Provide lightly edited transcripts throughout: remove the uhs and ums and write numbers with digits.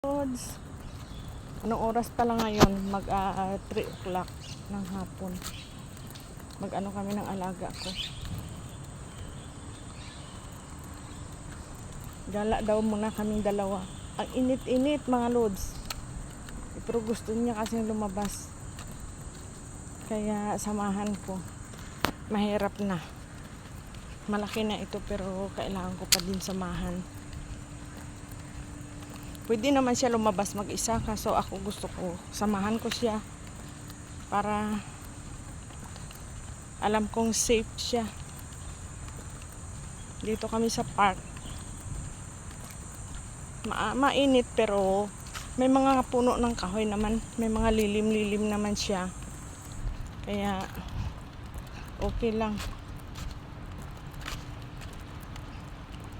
Lods, anong oras pa lang ngayon? Mag 3 o'clock ng hapon. Mag-ano kami ng alaga ko. Gala daw muna kaming dalawa. Ang init-init mga Lods. Pero gusto niya kasing lumabas. Kaya samahan ko. Mahirap na. Malaki na ito pero kailangan ko pa din samahan. Pwede naman siya lumabas mag-isa, kaso ako gusto ko samahan ko siya para alam kong safe siya. Dito kami sa park. Mainit pero may mga puno ng kahoy naman, may mga lilim-lilim naman siya. Kaya okay lang.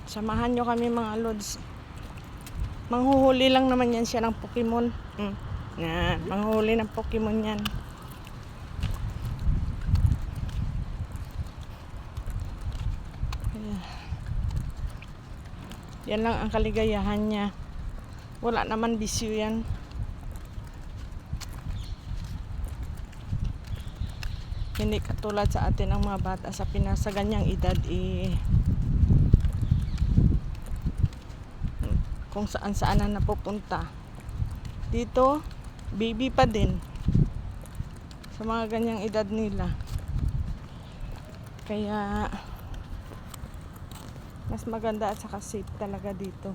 Samahan nyo kami mga Lods. Manghuhuli lang naman yan siya ng Pokemon. Yan, manghuhuli ng Pokemon yan. Yan lang ang kaligayahan niya. Wala naman bisyo yan. Hindi katulad sa atin ang mga bata sa Pinas sa ganyang edad kung saan na napupunta. Dito, baby pa din sa mga ganyang edad nila. Kaya mas maganda at saka safe talaga dito.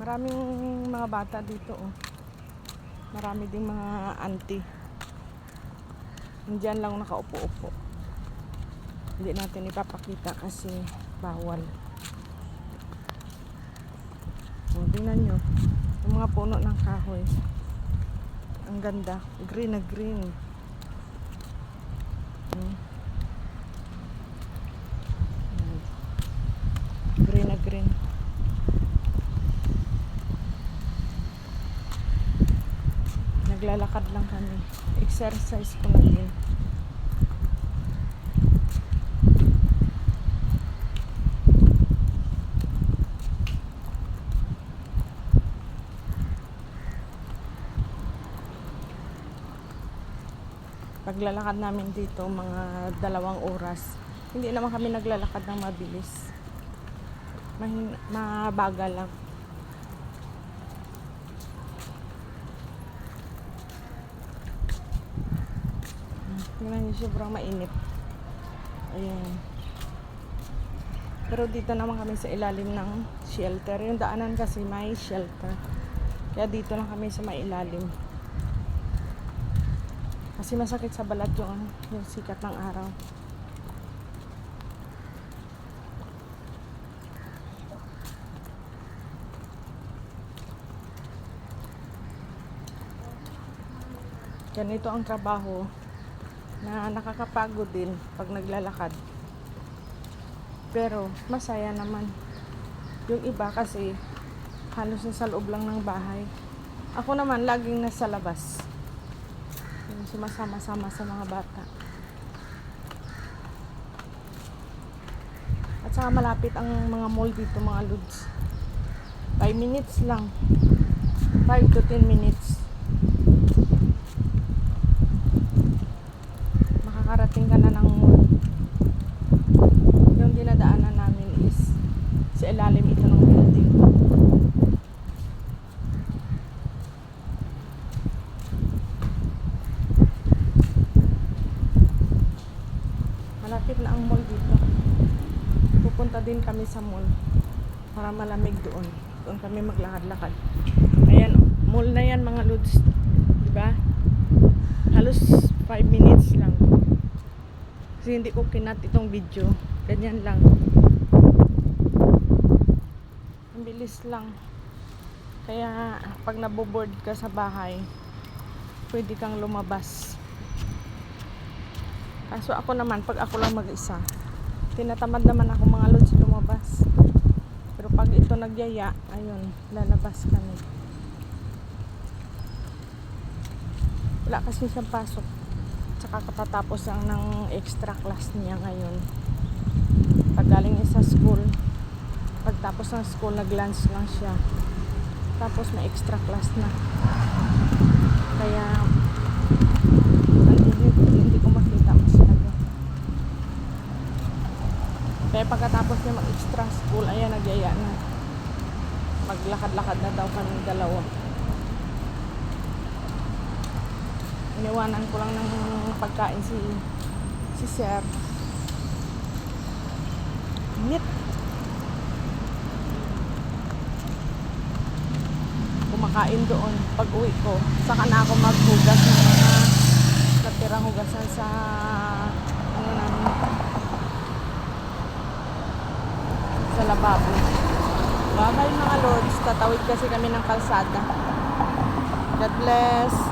Maraming mga bata dito Marami ding mga auntie. Diyan lang nakaupo-upo. Hindi natin ipapakita kasi bawal. Tingnan nyo yung mga puno ng kahoy. Ang ganda, green na green. Green na green. Naglalakad lang kami. Exercise ko na din. Paglalakad namin dito mga 2 oras. Hindi naman kami naglalakad ng mabilis. Mabagal lang. Tingnan niyo, sobrang mainit. Ayan. Pero dito naman kami sa ilalim ng shelter. Yung daanan kasi may shelter. Kaya dito lang kami sa may ilalim. Kasi masakit sa balat yung sikat ng araw. Ganito ang trabaho na nakakapagod din pag naglalakad. Pero masaya naman. Yung iba kasi halos nasa loob lang ng bahay. Ako naman laging nasa labas. Sumasama-sama sa mga bata. At saka malapit ang mga mall dito mga Lods. 5 minutes lang. 5 to 10 minutes. Makakarating ka na ng mall. Yung dinadaanan namin is sa ilalim ito ng building. Malapit na ang mall dito. Pupunta din kami sa mall para malamig doon. Doon kami maglakad-lakad. Ayan, mall na yan mga Lods. Diba? Halos 5 minutes lang. Kasi hindi ko kinat itong video. Ganyan lang. Ang bilis lang. Kaya pag naboboard ka sa bahay, pwede kang lumabas. Kaso ako naman, pag ako lang mag-isa, tinatamad naman ako mga Lods lumabas. Pero pag ito nagyaya, ayun, lalabas kami. Wala kasi siyang pasok. Tsaka katatapos lang ng extra class niya ngayon. Pag galing niya sa school, pagtapos ng school, nag-lunch lang siya. Tapos may extra class na. Kaya hindi ko makita masyado. Kaya pagkatapos niya mag-extra school, ayan, nagyaya na. Maglakad-lakad na daw kaming dalawa. Iniwanan ko lang ng pagkain si Sir. Init. Kumakain doon pag uwi ko. Saka na ako maghugas ng mga natirang hugasan sa ano namin, sa lababo. Bye-bye mga lords. Tatawid kasi kami ng kalsada. God bless.